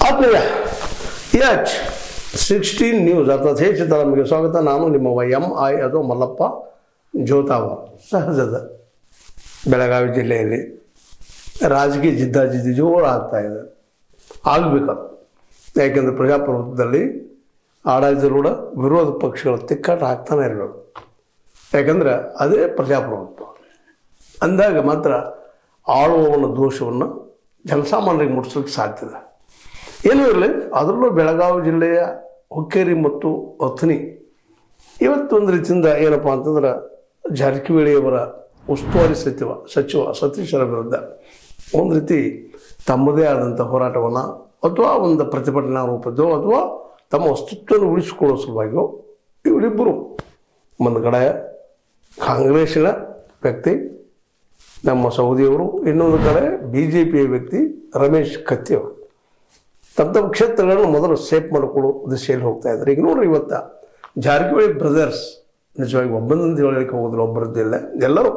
ಆತ್ಮೀಯ H16 news ಅರ್ಥಾತ್ ಹೇಚಿತ ನಮಗೆ ಸ್ವಾಗತ. ನಾನು ನಿಮ್ಮವ MI ಅದು ಮಲ್ಲಪ್ಪ ಜೋತಾವ. ಸಹಜದ ಬೆಳಗಾವಿ ಜಿಲ್ಲೆಯಲ್ಲಿ ರಾಜಕೀಯ ಜಿದ್ದಾಜಿದ್ದಿ ಜೋರು ಆಗ್ತಾ ಇದೆ, ಆಗಬೇಕು. ಯಾಕೆಂದರೆ ಪ್ರಜಾಪ್ರಭುತ್ವದಲ್ಲಿ ಆಡಳಿತಾರೂಢ ವಿರೋಧ ಪಕ್ಷಗಳ ತಿಕ್ಕಾಟ ಆಗ್ತಾನೆ ಇರಬೇಕು. ಯಾಕಂದರೆ ಅದೇ ಪ್ರಜಾಪ್ರಭುತ್ವ ಅಂದಾಗ ಮಾತ್ರ ಆಳುವವನ ದೋಷವನ್ನು ಜನಸಾಮಾನ್ಯರಿಗೆ ಮುಟ್ಟಿಸಲಿಕ್ಕೆ ಸಾಧ್ಯದ. ಏನೂ ಇರಲಿ, ಅದರಲ್ಲೂ ಬೆಳಗಾವಿ ಜಿಲ್ಲೆಯ ಹುಕ್ಕೇರಿ ಮತ್ತು ಅಥಣಿ ಇವತ್ತು ಒಂದು ರೀತಿಯಿಂದ ಏನಪ್ಪ ಅಂತಂದ್ರೆ ಜಾರಕಿಹೊಳಿಯವರ ಉಸ್ತುವಾರಿ ಸಚಿವ ಸತೀಶರ ವಿರುದ್ಧ ಒಂದು ರೀತಿ ತಮ್ಮದೇ ಆದಂಥ ಹೋರಾಟವನ್ನು ಅಥವಾ ಒಂದು ಪ್ರತಿಭಟನಾ ರೂಪದ್ದೋ ಅಥವಾ ತಮ್ಮ ಅಸ್ತಿತ್ವವನ್ನು ಉಳಿಸಿಕೊಳ್ಳೋ ಸಲುವಾಗಿಯೋ ಇವರಿಬ್ಬರು ಒಂದು ಕಡೆ ಕಾಂಗ್ರೆಸ್ಸಿನ ವ್ಯಕ್ತಿ ನಮ್ಮ ಸೌದಿಯವರು, ಇನ್ನೊಂದು ಕಡೆ BJPಯ ವ್ಯಕ್ತಿ ರಮೇಶ್ ಕತ್ತಿಯವರು ತಮ್ಮ ಕ್ಷೇತ್ರಗಳನ್ನು ಮೊದಲು ಸೇಫ್ ಮಾಡಿಕೊಳ್ಳೋ ದಿಶೆಯಲ್ಲಿ ಹೋಗ್ತಾ ಇದ್ದಾರೆ. ಈಗ ನೋಡ್ರಿ, ಇವತ್ತು ಜಾರಕಿಹೊಳಿ ಬ್ರದರ್ಸ್ ನಿಜವಾಗಿ ಒಬ್ಬಂದು ಹೇಳಲಿಕ್ಕೆ ಹೋಗೋದಿಲ್ಲ, ಒಬ್ಬರದ್ದಿಲ್ಲ, ಎಲ್ಲರೂ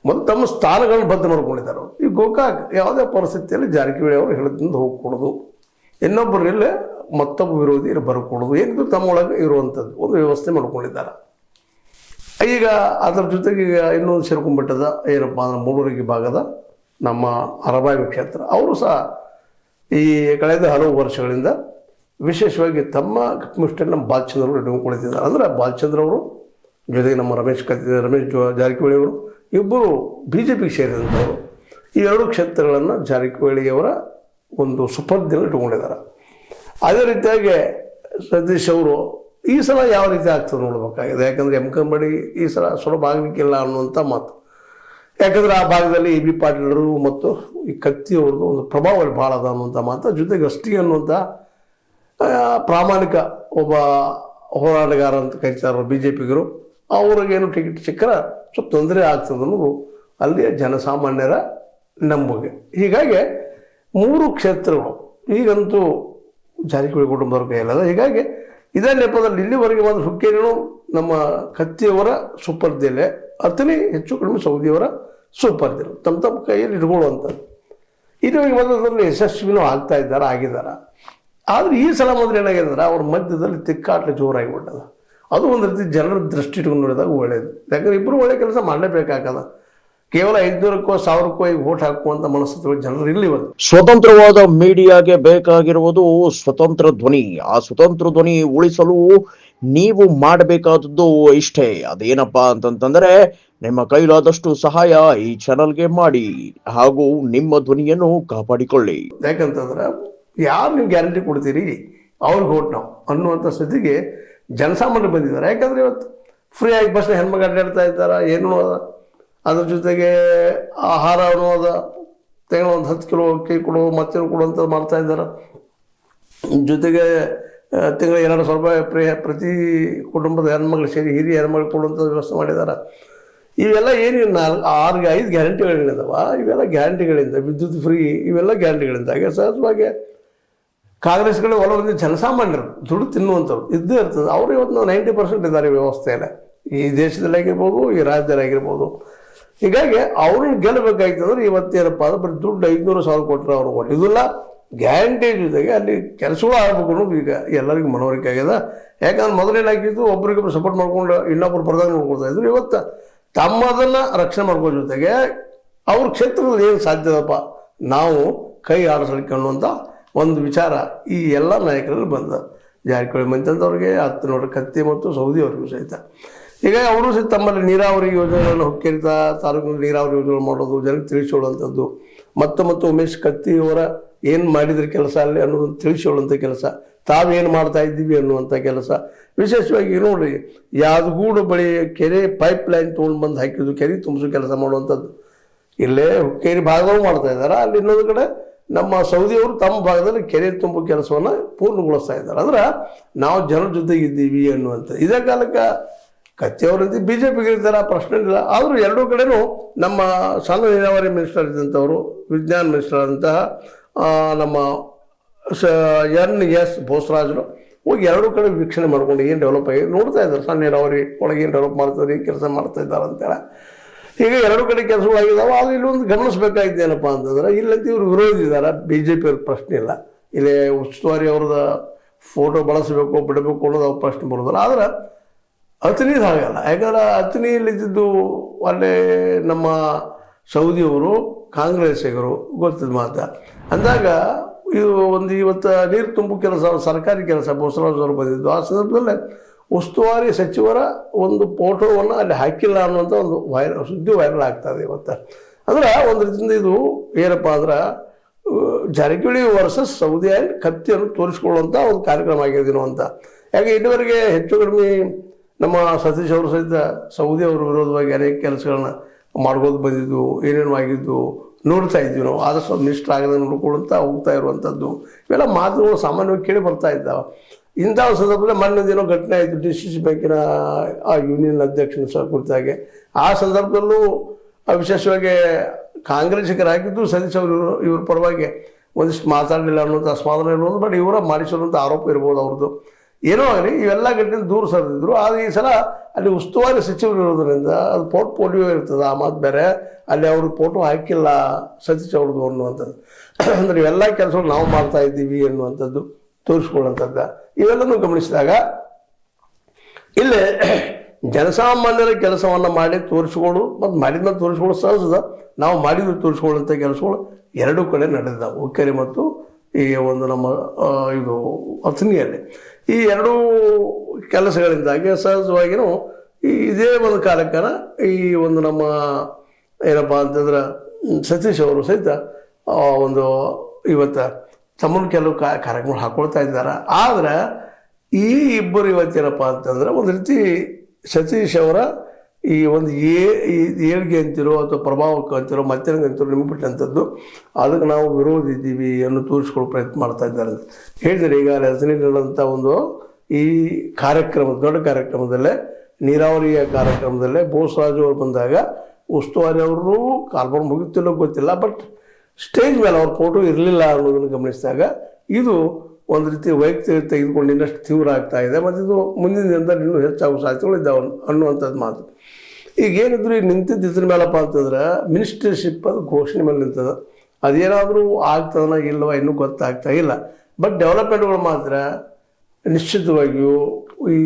ಮೊದಲು ತಮ್ಮ ಸ್ಥಾನಗಳನ್ನು ಬದ್ಧ ಮಾಡ್ಕೊಂಡಿದ್ದಾರೆ. ಈ ಗೋಕಾಕ್ ಯಾವುದೇ ಪರಿಸ್ಥಿತಿಯಲ್ಲಿ ಜಾರಕಿಹೊಳಿ ಅವರು ಹೇಳಿದಿಂದ ಹೋಗ್ಕೊಡೋದು, ಇನ್ನೊಬ್ಬರಲ್ಲೇ ಮತ್ತೊಬ್ಬ ವಿರೋಧಿ ಬರ್ಕೊಡೋದು, ಏನಿದು ತಮ್ಮೊಳಗೆ ಇರುವಂಥದ್ದು ಒಂದು ವ್ಯವಸ್ಥೆ ಮಾಡ್ಕೊಂಡಿದ್ದಾರೆ. ಈಗ ಅದರ ಜೊತೆಗೆ ಈಗ ಇನ್ನೊಂದು ಸೇರ್ಕೊಂಡ್ಬಿಟ್ಟದ ಏನಪ್ಪ ಅಂದ್ರೆ ಮೂಡೂರಿಗೆ ಭಾಗದ ನಮ್ಮ ಅರಬಾವಿ ಕ್ಷೇತ್ರ. ಅವರು ಸಹ ಈ ಕಳೆದ ಹಲವು ವರ್ಷಗಳಿಂದ ವಿಶೇಷವಾಗಿ ತಮ್ಮ ಕಮ್ಯುನಿಸ್ಟನ್ನು ಬಾಲಚಂದ್ರ ಅವರು ಹಿಡ್ಕೊಂಡಿದ್ದಾರೆ. ಅಂದರೆ ಬಾಲಚಂದ್ರ ಅವರು ಜೊತೆಗೆ ನಮ್ಮ ರಮೇಶ್ ಜಾರಕಿಹೊಳಿ ಅವರು ಇಬ್ಬರು BJPಗೆ ಸೇರಿದಂಥವರು. ಈ ಎರಡು ಕ್ಷೇತ್ರಗಳನ್ನು ಜಾರಕಿಹೊಳಿಯವರ ಒಂದು ಸುಪರ್ದಿಯಲ್ಲಿ ಇಟ್ಕೊಂಡಿದ್ದಾರೆ. ಅದೇ ರೀತಿಯಾಗಿ ಸತೀಶ್ ಅವರು ಈ ಸಲ ಯಾವ ರೀತಿ ಆಗ್ತದೆ ನೋಡ್ಬೇಕಾಗಿದೆ. ಯಾಕಂದರೆ ಎಮ್ಕಂಬಡಿ ಈ ಸಲ ಸುಲಭ ಆಗಲಿಕ್ಕಿಲ್ಲ ಅನ್ನುವಂಥ ಮಾತು. ಯಾಕಂದರೆ ಆ ಭಾಗದಲ್ಲಿ AB ಪಾಟೀಲರು ಮತ್ತು ಈ ಕತ್ತಿಯವ್ರದ್ದು ಒಂದು ಪ್ರಭಾವ ಭಾಳ ಅದ ಅನ್ನುವಂಥ ಮಾತು. ಜೊತೆಗೆ ಅಷ್ಟಿ ಅನ್ನುವಂಥ ಪ್ರಾಮಾಣಿಕ ಒಬ್ಬ ಹೋರಾಟಗಾರ ಅಂತ ಕರೀತಾರೆ BJPಗರು, ಅವ್ರಿಗೇನು ಟಿಕೆಟ್ ಸಿಕ್ಕರೆ ಸ್ವಲ್ಪ ತೊಂದರೆ ಆಗ್ತದೆ ಅನ್ನೋದು ಅಲ್ಲಿಯ ಜನಸಾಮಾನ್ಯರ ನಂಬಿಕೆ. ಹೀಗಾಗಿ ಮೂರು ಕ್ಷೇತ್ರಗಳು ಈಗಂತೂ ಜಾರಕಿಹೊಳಿ ಕುಟುಂಬದವ್ರ ಕೈಯಲ್ಲದ. ಹೀಗಾಗಿ ಇದೇ ನೆಪದಲ್ಲಿ ಇಲ್ಲಿವರೆಗೆ ಬಂದು ಹುಕ್ಕೇರಿನೂ ನಮ್ಮ ಕತ್ತಿಯವರ ಸುಪರ್ದಿಲೆ, ಅಥಣಿ ಹೆಚ್ಚು ಕಡಿಮೆ ಸೌದಿಯವರ ಸುಪರ್ದಿಲೆ ತಮ್ಮ ಕೈಯಲ್ಲಿ ಇಟ್ಕೊಳ್ಳುವಂಥದ್ದು. ಇದುವರೆಗೆ ಬಂದದ್ರಲ್ಲಿ ಯಶಸ್ವಿನೂ ಆಗಿದ್ದಾರೆ. ಆದರೆ ಈ ಸಲ ಮೊದಲು ಏನಾಗಿದ್ದಾರೆ, ಅವ್ರ ಮಧ್ಯದಲ್ಲಿ ತಿಕ್ಕಾಟ ಜೋರಾಗಿಬಿಟ್ಟದ. ಅದು ಒಂದು ರೀತಿ ಜನರ ದೃಷ್ಟಿ ಇಟ್ಕೊಂಡು ನೋಡಿದಾಗ ಒಳ್ಳೆಯದು. ಯಾಕಂದ್ರೆ ಇಬ್ಬರು ಒಳ್ಳೆ ಕೆಲಸ ಮಾಡಲೇಬೇಕಾಗದ. ಕೇವಲ 500ಕ್ಕೋ 1000ಕ್ಕೋ ಈಗ ವೋಟ್ ಹಾಕುವಂಥ ಮನಸ್ಥಿತಿಗಳು ಜನರು ಇಲ್ಲಿ ಬಂದು. ಸ್ವತಂತ್ರವಾದ ಮೀಡಿಯಾಗೆ ಬೇಕಾಗಿರುವುದು ಸ್ವತಂತ್ರ ಧ್ವನಿ. ಆ ಸ್ವತಂತ್ರ ಧ್ವನಿ ಉಳಿಸಲು ನೀವು ಮಾಡಬೇಕಾದದ್ದು ಇಷ್ಟೇ. ಅದೇನಪ್ಪಾ ಅಂತಂತಂದ್ರೆ ನಿಮ್ಮ ಕೈಲಾದಷ್ಟು ಸಹಾಯ ಈ ಚಾನಲ್ಗೆ ಮಾಡಿ ಹಾಗೂ ನಿಮ್ಮ ಧ್ವನಿಯನ್ನು ಕಾಪಾಡಿಕೊಳ್ಳಿ. ಯಾಕಂತಂದ್ರೆ ಯಾರು ನೀವು ಗ್ಯಾರಂಟಿ ಕೊಡ್ತೀರಿ ಅವ್ರಿಗೆ ವೋಟ್ ನಾವು ಅನ್ನುವಂಥ ಸ್ಥಿತಿಗೆ ಜನಸಾಮಾನ್ಯರು ಬಂದಿದ್ದಾರೆ. ಯಾಕಂದ್ರೆ ಇವತ್ತು ಫ್ರೀಯಾಗಿ ಬಸ್ನ ಹೆಣ್ಮಗ ಅಡ್ಡಾಡ್ತಾ ಇದ್ದಾರೆ, ಏನು ಅದ, ಅದ್ರ ಜೊತೆಗೆ ಆಹಾರನೂ ಅದ, ತಿಂಗಳು ಒಂದು 10 ಕಿಲೋ ಅಕ್ಕಿ ಕೊಡು, ಮತ್ತೇನು ಕೊಡುವಂಥದ್ದು ಮಾಡ್ತಾ ಇದ್ದಾರೆ. ಜೊತೆಗೆ ತಿಂಗಳು 200 ರೂಪಾಯಿ ಪ್ರತಿ ಕುಟುಂಬದ ಹೆಣ್ಮಗಳು ಸೇರಿ ಹಿರಿಯ ಹೆಣ್ಮಗಳು ಕೊಡುವಂಥದ್ದು ವ್ಯವಸ್ಥೆ ಮಾಡಿದ್ದಾರೆ. ಇವೆಲ್ಲ ಏನು 5 ಗ್ಯಾರಂಟಿಗಳಿದಾವ. ಇವೆಲ್ಲ ಗ್ಯಾರಂಟಿಗಳಿಂದ ವಿದ್ಯುತ್ ಫ್ರೀ, ಇವೆಲ್ಲ ಗ್ಯಾರಂಟಿಗಳಿಂದಾಗೆ ಸಹಜವಾಗಿ ಕಾಂಗ್ರೆಸ್ಗಳು ಒಲವಂದಿ ಜನಸಾಮಾನ್ಯರು ದುಡ್ಡು ತಿನ್ನುವಂಥವ್ರು ಇದ್ದೇ ಇರ್ತದೆ. ಅವರು ಇವತ್ತು 90% ಇದ್ದಾರೆ ವ್ಯವಸ್ಥೆಯಲ್ಲ, ಈ ದೇಶದಲ್ಲಿ ಆಗಿರ್ಬೋದು, ಈ ರಾಜ್ಯದಲ್ಲಿ ಆಗಿರ್ಬೋದು. ಹೀಗಾಗಿ ಅವ್ರನ್ನ ಗೆಲ್ಲಬೇಕಾಯ್ತಂದ್ರೆ ಇವತ್ತೇನಪ್ಪ ಅಂದ್ರೆ ಬರೀ ದುಡ್ಡು 500,000 ಕೊಟ್ಟರೆ ಅವ್ರು ಒಳ್ಳೆಯದಿಲ್ಲ. ಗ್ಯಾರಂಟಿ ಜೊತೆಗೆ ಅಲ್ಲಿ ಕೆಲಸಗಳು ಆಗಬೇಕು ಅನ್ನೋದು ಈಗ ಎಲ್ಲರಿಗೂ ಮನವರಿಕೆ ಆಗ್ಯದ. ಯಾಕಂದ್ರೆ ಮೊದಲೇನಾಗಿದ್ದು ಒಬ್ರಿಗೊಬ್ರು ಸಪೋರ್ಟ್ ಮಾಡ್ಕೊಂಡು ಇನ್ನೊಬ್ರು ಬರ್ದಾಗ ನೋಡ್ಕೊಳ್ತಾ ಇದ್ರು. ಇವತ್ತು ತಮ್ಮದನ್ನು ರಕ್ಷಣೆ ಮಾಡ್ಕೋ ಜೊತೆಗೆ ಅವ್ರ ಕ್ಷೇತ್ರದಲ್ಲಿ ಏನು ಸಾಧ್ಯದಪ್ಪ ನಾವು ಕೈ ಆಡಿಸಲಿಕ್ಕೆ ಅನ್ನುವಂಥ ಒಂದು ವಿಚಾರ ಈ ಎಲ್ಲ ನಾಯಕರಲ್ಲಿ ಬಂದ. ಜಾರಕಿಹೊಳಿ ಮಂತ್ರಿಯವ್ರಿಗೆ, ನೋಡ್ರಿ ಕತ್ತಿ ಮತ್ತು ಸೌದಿಯವರಿಗೂ ಸಹಿತ. ಈಗ ಅವರು ಸಹಿತ ತಮ್ಮಲ್ಲಿ ನೀರಾವರಿ ಯೋಜನೆಗಳನ್ನು ಹುಕ್ಕೇರಿ ತಾಲೂಕಿನಲ್ಲಿ ನೀರಾವರಿ ಯೋಜನೆ ಮಾಡೋದು, ಜನಕ್ಕೆ ತಿಳಿಸಿಕೊಳ್ಳುವಂಥದ್ದು, ಮತ್ತು ಉಮೇಶ್ ಕತ್ತಿಯವರ ಏನು ಮಾಡಿದ್ರೆ ಕೆಲಸ ಅಲ್ಲಿ ಅನ್ನೋದನ್ನು ತಿಳಿಸಿಕೊಳ್ಳುವಂಥ ಕೆಲಸ, ತಾವೇನು ಮಾಡ್ತಾ ಇದ್ದೀವಿ ಅನ್ನುವಂಥ ಕೆಲಸ. ವಿಶೇಷವಾಗಿ ನೋಡ್ರಿ, ಯಾದಗೂಡು ಬಳಿ ಕೆರೆ ಪೈಪ್ ಲೈನ್ ತೊಗೊಂಡು ಬಂದು ಹಾಕಿದ್ದು, ಕೆರೆ ತುಂಬಿಸೋ ಕೆಲಸ ಮಾಡುವಂಥದ್ದು ಇಲ್ಲೇ ಹುಕ್ಕೇರಿ ಭಾಗದವರು ಮಾಡ್ತಾ ಇದ್ದಾರೆ. ಅಲ್ಲಿ ಇನ್ನೊಂದು ಕಡೆ ನಮ್ಮ ಸೌದಿಯವರು ತಮ್ಮ ಭಾಗದಲ್ಲಿ ಕೆರೆ ತುಂಬೋ ಕೆಲಸವನ್ನು ಪೂರ್ಣಗೊಳಿಸ್ತಾ ಇದ್ದಾರೆ. ಅಂದ್ರೆ ನಾವು ಜನರ ಜೊತೆಗಿದ್ದೀವಿ ಅನ್ನುವಂಥ. ಇದೇ ಕಾಲಕ್ಕೆ ಕತ್ತಿಯವರಂತೆ BJPಗೆ ಇರ್ತಾರೆ, ಪ್ರಶ್ನೆ ಇಲ್ಲ. ಆದರೂ ಎರಡೂ ಕಡೆನೂ ನಮ್ಮ ಸಣ್ಣ ನೀರಾವರಿ ಮಿನಿಸ್ಟರ್ ಇದ್ದಂಥವರು, ವಿಜ್ಞಾನ ಮಿನಿಸ್ಟರ್ ಆದಂತಹ ನಮ್ಮ NS ಬೋಸರಾಜರು ಹೋಗಿ ಎರಡೂ ಕಡೆ ವೀಕ್ಷಣೆ ಮಾಡ್ಕೊಂಡು ಏನು ಡೆವಲಪ್ ಆಗಿ ನೋಡ್ತಾ ಇದ್ದಾರೆ. ಸಣ್ಣ ನೀರಾವರಿ ಒಳಗೆ ಏನು ಡೆವಲಪ್ ಮಾಡ್ತಾರೆ, ಏನು ಕೆಲಸ ಮಾಡ್ತಾ ಇದ್ದಾರೆ ಅಂತೇಳಿ. ಈಗ ಎರಡು ಕಡೆ ಕೆಲಸಗಳಾಗಿದ್ದಾವೆ. ಆದರೆ ಇಲ್ಲೊಂದು ಗಮನಿಸಬೇಕಾಗಿದ್ದೇನಪ್ಪ ಅಂತಂದ್ರೆ, ಇಲ್ಲಂತ ಇವರು ವಿರೋಧಿ ಇದ್ದಾರೆ, BJP ಅವ್ರ ಪ್ರಶ್ನೆ ಇಲ್ಲ. ಇಲ್ಲಿ ಉಸ್ತುವಾರಿ ಅವ್ರದ್ದು ಫೋಟೋ ಬಳಸಬೇಕು ಬಿಡಬೇಕು ಅನ್ನೋದು ಅವ್ರ ಪ್ರಶ್ನೆ ಬರೋದಿಲ್ಲ. ಆದ್ರೆ ಅತನಿದು ಹಾಗಲ್ಲ. ಯಾಕಂದ್ರೆ ಅತನಿಯಲ್ಲಿದ್ದು ಅಲ್ಲೇ ನಮ್ಮ ಸೌದಿಯವರು ಕಾಂಗ್ರೆಸ್ಸಿಗರು ಗೊತ್ತಿದ್ದ ಮಾತು ಅಂದಾಗ ಇದು ಒಂದು ಇವತ್ತು ನೀರು ತುಂಬು ಕೆಲಸ ಸರ್ಕಾರಿ ಕೆಲಸ ಬಸವರಾಜ್ ಅವರು ಬಂದಿದ್ದು. ಆ ಸಂದರ್ಭದಲ್ಲೇ ಉಸ್ತುವಾರಿ ಸಚಿವರ ಒಂದು ಫೋಟೋವನ್ನು ಅಲ್ಲಿ ಹಾಕಿಲ್ಲ ಅನ್ನುವಂಥ ಒಂದು ಸುದ್ದಿ ವೈರಲ್ ಆಗ್ತದೆ ಇವತ್ತು. ಅಂದ್ರೆ ಒಂದು ರೀತಿಯಿಂದ ಇದು ಏನಪ್ಪ ಅಂದ್ರೆ ಜಾರಕಿಹೊಳಿ ವರ್ಸಸ್ ಸೌದಿ ಆ್ಯಂಡ್ ಕತ್ತಿಯನ್ನು ತೋರಿಸ್ಕೊಳ್ಳುವಂಥ ಒಂದು ಕಾರ್ಯಕ್ರಮ ಆಗಿದ್ದೀನೋ ಅಂತ. ಯಾಕೆ ಇದುವರೆಗೆ ಹೆಚ್ಚು ಕಡಿಮೆ ನಮ್ಮ ಸತೀಶ್ ಅವರು ಸಹಿತ ಸೌದಿ ಅವರ ವಿರೋಧವಾಗಿ ಅನೇಕ ಕೆಲಸಗಳನ್ನ ಮಾಡ್ಬೋದು ಬಂದಿದ್ದು, ಏನೇನು ಆಗಿದ್ದು ನೋಡ್ತಾ ಇದ್ವಿ ನಾವು. ಆದಷ್ಟು ನಿಷ್ಠ ಆಗದೆ ನೋಡ್ಕೊಳ್ಳುವಂತ ಹೋಗ್ತಾ ಇರುವಂಥದ್ದು ಇವೆಲ್ಲ ಮಾತುಗಳು ಸಾಮಾನ್ಯವಾಗಿ ಕೇಳಿ ಬರ್ತಾ ಇದ್ದಾವೆ. ಇಂಥ ಸಂದರ್ಭದಲ್ಲಿ ಮೊನ್ನೆದೇನೋ ಘಟನೆ ಆಯಿತು DCC ಬ್ಯಾಂಕಿನ ಆ ಯೂನಿಯನ್ ಅಧ್ಯಕ್ಷನ ಕುರಿತಾಗೆ. ಆ ಸಂದರ್ಭದಲ್ಲೂ ವಿಶೇಷವಾಗಿ ಕಾಂಗ್ರೆಸ್ಸಿಗರು ಹಾಕಿದ್ದು ಸತೀಶ್ ಅವರು ಇವ್ರ ಪರವಾಗಿ ಒಂದಿಷ್ಟು ಮಾತಾಡಲಿಲ್ಲ ಅನ್ನೋದು ಅಸಮಾಧಾನ ಇರ್ಬೋದು. ಬಟ್ ಇವರ ಮಾಡಿಸಿರುವಂಥ ಆರೋಪ ಇರ್ಬೋದು ಅವ್ರದ್ದು. ಏನೋ ಆಗಲಿ ಇವೆಲ್ಲ ಘಟನೆ ದೂರ ಸರಿದಿದ್ರು. ಆದರೆ ಈ ಸಲ ಅಲ್ಲಿ ಉಸ್ತುವಾರಿ ಸಚಿವರು ಇರೋದ್ರಿಂದ ಅದು ಪೋರ್ಟ್ಫೋಲಿಯೋ ಇರ್ತದೆ. ಆ ಮಾತು ಬೇರೆ, ಅಲ್ಲಿ ಅವ್ರ ಫೋಟೋ ಹಾಕಿಲ್ಲ ಸತೀಶ್ ಅವ್ರದ್ದು ಅನ್ನುವಂಥದ್ದು. ಅಂದರೆ ಇವೆಲ್ಲ ಕೆಲಸಗಳು ನಾವು ಮಾಡ್ತಾ ಇದ್ದೀವಿ ಅನ್ನುವಂಥದ್ದು ತೋರಿಸ್ಕೊಳ್ಳುವಂಥದ್ದು ಇವೆಲ್ಲನೂ ಗಮನಿಸಿದಾಗ ಇಲ್ಲಿ ಜನಸಾಮಾನ್ಯರ ಕೆಲಸವನ್ನು ಮಾಡಿ ತೋರಿಸ್ಕೊಳ್ಳು ಮತ್ತು ಮಾಡಿದ್ಮೇಲೆ ತೋರಿಸ್ಕೊಳ್ಳೋ ಸಹಜದ. ನಾವು ಮಾಡಿದ್ರು ತೋರಿಸ್ಕೊಳ್ಳುವಂಥ ಕೆಲಸಗಳು ಎರಡೂ ಕಡೆ ನಡೆದಿದ್ದಾವೆ, ಹುಕ್ಕೇರಿ ಮತ್ತು ಈ ಒಂದು ನಮ್ಮ ಇದು ಅಥಣಿಯಲ್ಲಿ. ಈ ಎರಡೂ ಕೆಲಸಗಳಿಂದಾಗಿ ಸಹಜವಾಗಿಯೂ ಇದೇ ಒಂದು ಕಾಲಕ್ಕನ ಈ ಒಂದು ನಮ್ಮ ಏನಪ್ಪ ಅಂತಂದ್ರೆ ಸತೀಶ್ ಅವರು ಸಹಿತ ಒಂದು ಇವತ್ತು ತಮ್ಮನ್ನು ಕೆಲವು ಕಾರ್ಯಕ್ರಮ ಹಾಕೊಳ್ತಾ ಇದ್ದಾರೆ. ಆದರೆ ಈ ಇಬ್ಬರು ಇವತ್ತೇನಪ್ಪ ಅಂತಂದ್ರೆ ಒಂದು ರೀತಿ ಸತೀಶ್ ಅವರ ಈ ಒಂದು ಏಳಿಗೆ ಅಂತಿರೋ ಅಥವಾ ಪ್ರಭಾವಕ್ಕೆ ಅಂತಿರೋ ಮತ್ತೇನಿಗೆ ಅಂತಿರೋ ನಿಮಗೆ ಬಿಟ್ಟಂಥದ್ದು ಅದಕ್ಕೆ ನಾವು ವಿರೋಧ ಇದ್ದೀವಿ ಅನ್ನೋ ತೋರಿಸ್ಕೊಳ್ಳೋ ಪ್ರಯತ್ನ ಮಾಡ್ತಾ ಇದ್ದಾರೆ ಅಂತ ಹೇಳಿದರೆ. ಈಗ ರಚನೆಗಳಂಥ ಒಂದು ಈ ಕಾರ್ಯಕ್ರಮ ದೊಡ್ಡ ಕಾರ್ಯಕ್ರಮದಲ್ಲೇ ನೀರಾವರಿಯ ಕಾರ್ಯಕ್ರಮದಲ್ಲೇ ಬೋಸರಾಜು ಅವರು ಬಂದಾಗ ಉಸ್ತುವಾರಿ ಅವರು ಕಾಲ್ಬಾರ್ ಮುಗಿತಿಲ್ಲೋ ಗೊತ್ತಿಲ್ಲ, ಬಟ್ ಸ್ಟೇಜ್ ಮೇಲೆ ಅವ್ರ ಫೋಟೋ ಇರಲಿಲ್ಲ ಅನ್ನೋದನ್ನು ಗಮನಿಸಿದಾಗ ಇದು ಒಂದು ರೀತಿ ವೈಯಕ್ತಿಕ ತೆಗೆದುಕೊಂಡು ಇನ್ನಷ್ಟು ತೀವ್ರ ಆಗ್ತಾ ಇದೆ. ಮತ್ತು ಇದು ಮುಂದಿನ ದಿನದಲ್ಲಿ ಇನ್ನೂ ಹೆಚ್ಚಾಗುವ ಸಾಧ್ಯತೆಗಳು ಇದ್ದಾವೆ ಅನ್ನುವಂಥದ್ದು ಮಾತು. ಈಗ ಏನಿದ್ರು ಈಗ ನಿಂತಿದ್ದು ಇದ್ರ ಮೇಲಪ್ಪ ಅಂತಂದ್ರೆ ಮಿನಿಸ್ಟರ್ಶಿಪ್ ಅದು ಘೋಷಣೆ ಮೇಲೆ ನಿಂತದ. ಅದೇನಾದರೂ ಆಗ್ತದನ ಇಲ್ಲವ ಇನ್ನೂ ಗೊತ್ತಾಗ್ತಾ ಇಲ್ಲ. ಬಟ್ ಡೆವಲಪ್ಮೆಂಟ್ಗಳು ಮಾತ್ರ ನಿಶ್ಚಿತವಾಗಿಯೂ ಈ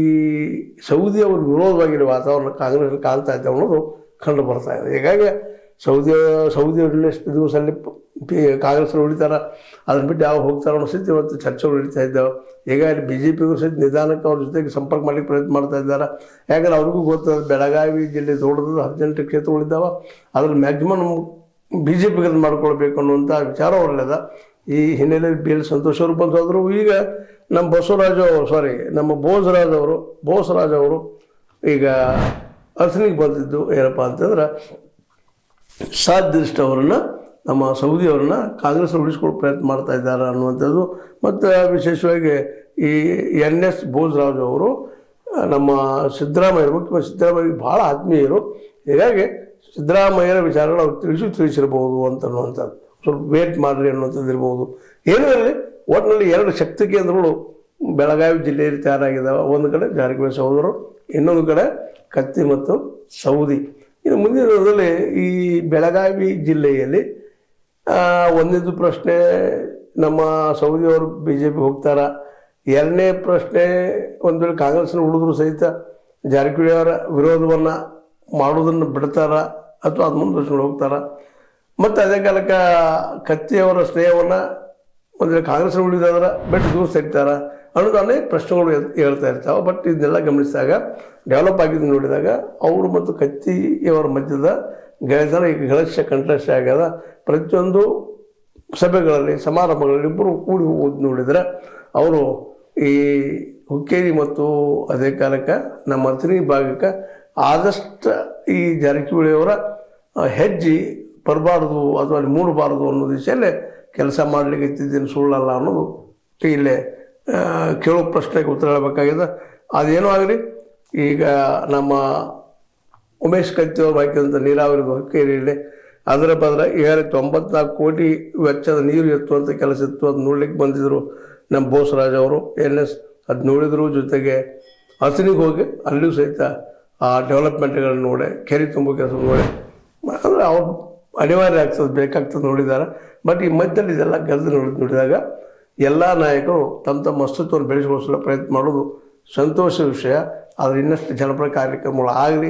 ಸೌದಿ ಅವ್ರ ವಿರೋಧವಾಗಿರೋ ವಾತಾವರಣ ಕಾಂಗ್ರೆಸ್ನಲ್ಲಿ ಕಾಣ್ತಾ ಇದ್ದಾವೆ ಅನ್ನೋದು ಕಂಡು ಬರ್ತಾ ಇದೆ. ಹೀಗಾಗಿ ಸೌದಿಯವ್ರನ್ನ ಎಷ್ಟು ದಿವಸ ಅಲ್ಲಿ ಕಾಂಗ್ರೆಸ್ನ ಉಳಿತಾರ, ಅದನ್ನ ಬಿಟ್ಟು ಯಾವ ಹೋಗ್ತಾರೋ ಅನ್ನೋ ಸಹಿತ ಇವತ್ತು ಚರ್ಚೆಗಳು ನಡೀತಾ ಇದ್ದಾವೆ. ಹೀಗಾಗಿ BJPಗೂ ಸಹಿತ ನಿಧಾನಕ್ಕೆ ಅವ್ರ ಜೊತೆಗೆ ಸಂಪರ್ಕ ಮಾಡಲಿಕ್ಕೆ ಪ್ರಯತ್ನ ಮಾಡ್ತಾ ಇದ್ದಾರೆ. ಯಾಕಂದ್ರೆ ಅವ್ರಿಗೂ ಗೊತ್ತದ ಬೆಳಗಾವಿ ಜಿಲ್ಲೆ ದೊಡ್ಡದು 18 ಕ್ಷೇತ್ರಗಳಿದ್ದಾವೆ, ಅದ್ರಲ್ಲಿ ಮ್ಯಾಕ್ಸಿಮಮ್ BJPಗೆ ಮಾಡ್ಕೊಳ್ಬೇಕು ಅನ್ನುವಂಥ ವಿಚಾರ ಅವರಲ್ಲದ. ಈ ಹಿನ್ನೆಲೆಯಲ್ಲಿ BL ಸಂತೋಷ್ ಅವರು ಬಂದರು. ಈಗ ನಮ್ಮ ನಮ್ಮ ಬೋಸರಾಜ್ ಅವರು ಈಗ ಅಥಣಿಗೆ ಬಂದಿದ್ದು ಏನಪ್ಪ ಅಂತಂದ್ರೆ ಸಾಧ್ಯಷ್ಟು ಅವರನ್ನು ನಮ್ಮ ಸೌದಿ ಅವರನ್ನು ಕಾಂಗ್ರೆಸ್ ಉಳಿಸ್ಕೊಳ್ಳೋ ಪ್ರಯತ್ನ ಮಾಡ್ತಾ ಇದ್ದಾರೆ ಅನ್ನುವಂಥದ್ದು. ಮತ್ತು ವಿಶೇಷವಾಗಿ ಈ NS ಬೋಸರಾಜು ಅವರು ನಮ್ಮ ಸಿದ್ದರಾಮಯ್ಯ ಮುಖ್ಯಮಂತ್ರಿ ಸಿದ್ದರಾಮಯ್ಯ ಭಾಳ ಆತ್ಮೀಯರು. ಹೀಗಾಗಿ ಸಿದ್ದರಾಮಯ್ಯರ ವಿಚಾರಗಳು ಅವ್ರು ತಿಳಿಸಿರ್ಬೋದು ಅಂತನ್ನುವಂಥದ್ದು. ಸ್ವಲ್ಪ ವೇಟ್ ಮಾಡಿರಿ ಅನ್ನುವಂಥದ್ದು ಇರ್ಬೋದು. ಏನೂ ಇರಲಿ, ಒಟ್ಟಿನಲ್ಲಿ 2 ಶಕ್ತಿ ಕೇಂದ್ರಗಳು ಬೆಳಗಾವಿ ಜಿಲ್ಲೆಯಲ್ಲಿ ತಯಾರಾಗಿದ್ದಾವೆ. ಒಂದು ಕಡೆ ಜಾರಕಿಹೊಳಿ ಸಹೋದರರು, ಇನ್ನೊಂದು ಕಡೆ ಕತ್ತಿ ಮತ್ತು ಸೌದಿ. ಇನ್ನು ಮುಂದಿನ ದಿನದಲ್ಲಿ ಈ ಬೆಳಗಾವಿ ಜಿಲ್ಲೆಯಲ್ಲಿ ಒಂದನೇದು ಪ್ರಶ್ನೆ ನಮ್ಮ ಸೌದಿಯವರು BJP ಹೋಗ್ತಾರ. ಎರಡನೇ ಪ್ರಶ್ನೆ ಒಂದು ವೇಳೆ ಕಾಂಗ್ರೆಸ್ನ ಉಳಿದ್ರು ಸಹಿತ ಜಾರಕಿಹೊಳಿ ಅವರ ವಿರೋಧವನ್ನು ಮಾಡೋದನ್ನು ಬಿಡ್ತಾರ ಅಥವಾ ಅದು ಮುಂದುವರ್ಸ್ಕೊಂಡು ಹೋಗ್ತಾರ. ಮತ್ತು ಅದೇ ಕಾಲಕ್ಕೆ ಕತ್ತಿಯವರ ಸ್ನೇಹವನ್ನು ಒಂದು ವೇಳೆ ಕಾಂಗ್ರೆಸ್ನ ಉಳಿದಾದ್ರೆ ಬಿಟ್ಟು ದೂರ ಸರಿತಾರ ಅನ್ನೋದು ಅನೇಕ ಪ್ರಶ್ನೆಗಳು ಹೇಳ್ತಾ ಇರ್ತಾವೆ. ಬಟ್ ಇದನ್ನೆಲ್ಲ ಗಮನಿಸಿದಾಗ ಡೆವಲಪ್ ಆಗಿದ್ದು ನೋಡಿದಾಗ ಅವರು ಮತ್ತು ಕತ್ತಿಯವರ ಮಧ್ಯದ ಗೆಳೆತನ ಈಗ ಗೆಳಶ ಕಂಠಸ್ಥ ಆಗ್ಯದ. ಪ್ರತಿಯೊಂದು ಸಭೆಗಳಲ್ಲಿ ಸಮಾರಂಭಗಳಲ್ಲಿ ಇಬ್ಬರು ಕೂಡಿ ಹೋಗೋದು ನೋಡಿದರೆ ಅವರು ಈ ಹುಕ್ಕೇರಿ ಮತ್ತು ಅದೇ ಕಾಲಕ್ಕೆ ನಮ್ಮ ಅಥಣಿ ಭಾಗಕ್ಕೆ ಆದಷ್ಟು ಈ ಜಾರಕಿಹೊಳಿಯವರ ಹೆಜ್ಜೆ ಬರಬಾರ್ದು ಅಥವಾ ಅಲ್ಲಿ ಮೂಡಬಾರ್ದು ಅನ್ನೋ ದಿಶೆಯಲ್ಲೇ ಕೆಲಸ ಮಾಡಲಿಕ್ಕೆ ಇತ್ತಿದ್ದೇನು ಸುಳ್ಳಲ್ಲ ಅನ್ನೋದು ಇಲ್ಲೇ ಕೇಳೋ ಪ್ರಶ್ನೆಗೆ ಉತ್ತರ ಹೇಳಬೇಕಾಗಿದೆ. ಅದೇನೂ ಆಗಲಿ, ಈಗ ನಮ್ಮ ಉಮೇಶ್ ಕತ್ತಿ ಅವರು ಹಾಕಿದಂಥ ನೀರಾವರಿ ಹುಕ್ಕೇರಿಯಲ್ಲಿ ಅದರ ಬದಲ 94 ಕೋಟಿ ವೆಚ್ಚದ ನೀರು ಎತ್ತುವಂಥ ಕೆಲಸ ಇತ್ತು. ಅದು ನೋಡ್ಲಿಕ್ಕೆ ಬಂದಿದ್ದರು ನಮ್ಮ ಬೋಸರಾಜ್ ಅವರು NS. ಅದು ನೋಡಿದ್ರು, ಜೊತೆಗೆ ಅಥಣಿಗೆ ಹೋಗಿ ಅಲ್ಲಿಯೂ ಸಹಿತ ಆ ಡೆವಲಪ್ಮೆಂಟ್ಗಳನ್ನ ನೋಡಿ ಕೆರೆ ತುಂಬೋ ಕೆಲಸ ನೋಡಿ ಅಂದರೆ ಅವ್ರು ಅನಿವಾರ್ಯ ಆಗ್ತದೆ ಬೇಕಾಗ್ತದೆ ನೋಡಿದ್ದಾರೆ. ಬಟ್ ಈ ಮಧ್ಯದಲ್ಲಿ ಇದೆಲ್ಲ ಗೆದ್ದು ನೋಡಿದಾಗ ಎಲ್ಲ ನಾಯಕರು ತಮ್ಮ ತಮ್ಮ ಅಸ್ತಿತ್ವವನ್ನು ಬೆಳೆಸಿಕೊಳ್ಳಲು ಪ್ರಯತ್ನ ಮಾಡೋದು ಸಂತೋಷದ ವಿಷಯ. ಆದರೆ ಇನ್ನಷ್ಟು ಜನಪರ ಕಾರ್ಯಕ್ರಮಗಳು ಆಗಲಿ,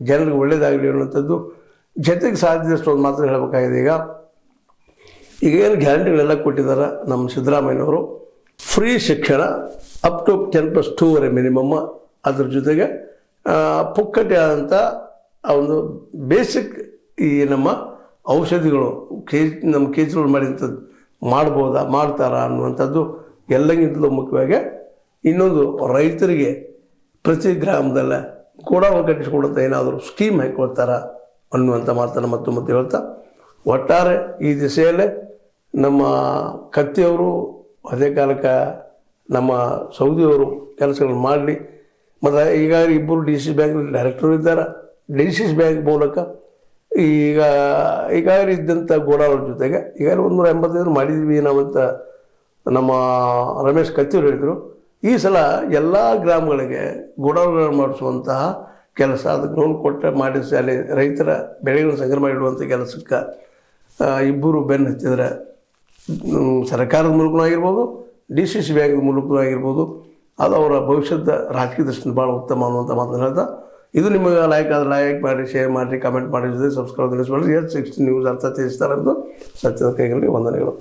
ಜನರಿಗೆ ಒಳ್ಳೆಯದಾಗಲಿ ಅನ್ನುವಂಥದ್ದು ಜೊತೆಗೆ ಸಾಧ್ಯದಷ್ಟು ಒಂದು ಮಾತ್ರ ಹೇಳಬೇಕಾಗಿದೆ. ಈಗ ಏನು ಗ್ಯಾರಂಟಿಗಳೆಲ್ಲ ಕೊಟ್ಟಿದ್ದಾರೆ ನಮ್ಮ ಸಿದ್ದರಾಮಯ್ಯನವರು, ಫ್ರೀ ಶಿಕ್ಷಣ ಅಪ್ ಟು 10+2 ಮಿನಿಮಮ್, ಅದ್ರ ಜೊತೆಗೆ ಪುಕ್ಕಟೆ ಆದಂಥ ಒಂದು ಬೇಸಿಕ್ ಈ ನಮ್ಮ ಔಷಧಿಗಳು ನಮ್ಮ ಕೇಜ್ರಿವಾಲ್ ಮಾಡಿದಂಥದ್ದು ಮಾಡ್ತಾರಾ ಅನ್ನುವಂಥದ್ದು ಎಲ್ಲಕ್ಕಿಂತಲೂ ಮುಖ್ಯವಾಗಿ. ಇನ್ನೊಂದು ರೈತರಿಗೆ ಪ್ರತಿ ಗ್ರಾಮದಲ್ಲ ಗೋಡೌನ್ ಕಟ್ಟಿಸ್ಕೊಡುವಂಥ ಏನಾದರೂ ಸ್ಕೀಮ್ ಹಾಕೊಳ್ತಾರ ಅನ್ನುವಂಥ ಮಾತನ್ನು ಮತ್ತೆ ಹೇಳ್ತಾ, ಒಟ್ಟಾರೆ ಈ ದಿಸೆಯಲ್ಲೇ ನಮ್ಮ ಕತ್ತಿಯವರು ಅದೇ ಕಾಲಕ್ಕೆ ನಮ್ಮ ಸೌದಿಯವರು ಕೆಲಸಗಳನ್ನು ಮಾಡಲಿ. ಮತ್ತು ಈಗ ಇಬ್ಬರು ಡಿ ಸಿ ಬ್ಯಾಂಕ್ ಡೈರೆಕ್ಟರ್ ಇದ್ದಾರೆ. ಡಿ ಸಿ ಬ್ಯಾಂಕ್ ಮೂಲಕ ಈಗ ಇದ್ದಂಥ ಗೋಡಾವರ ಜೊತೆಗೆ ಈಗಾಗಲೇ 185 ಮಾಡಿದ್ವಿ ನಾವಂತ ನಮ್ಮ ರಮೇಶ್ ಕತ್ತಿಯವರು ಹೇಳಿದರು. ಈ ಸಲ ಎಲ್ಲ ಗ್ರಾಮಗಳಿಗೆ ಗೋಡಾವರ್ಗಳನ್ನು ಮಾಡಿಸುವಂತಹ ಕೆಲಸ, ಅದಕ್ಕೆ ಲೋನ್ ಕೊಟ್ಟು ಮಾಡಿಸಿ ಅಲ್ಲಿ ರೈತರ ಬೆಳೆಗಳನ್ನು ಸಂಗ್ರಹ ಮಾಡಿಡುವಂಥ ಕೆಲಸಕ್ಕೆ ಇಬ್ಬರು ಬೆನ್ನು ಹತ್ತಿದ್ರೆ ಸರ್ಕಾರದ ಮೂಲಕನೂ ಆಗಿರ್ಬೋದು, ಡಿ ಸಿ ಸಿ ಬ್ಯಾಂಕ್ ಮೂಲಕನೂ ಆಗಿರ್ಬೋದು, ಅದು ಅವರ ಭವಿಷ್ಯದ ರಾಜಕೀಯ ದೃಷ್ಟಿಯಿಂದ ಭಾಳ ಉತ್ತಮ ಅನ್ನುವಂಥ ಮಾತನ್ನು ಹೇಳ್ತಾ, ಇದು ನಿಮಗೆ ಲೈಕ್ ಆದರೆ ಲೈಕ್ ಮಾಡಿ, ಶೇರ್ ಮಾಡಿರಿ, ಕಮೆಂಟ್ ಮಾಡಿ, ಜೊತೆ ಸಬ್ಸ್ಕ್ರೈಬ್ ಮಾಡಿರಿ. S16 ನ್ಯೂಸ್ ಅರ್ಥ ತಿಳಿಸ್ತಾರಂದು ಸತ್ಯದ ಕೈಗಳಲ್ಲಿ ವಂದನೆಗಳು.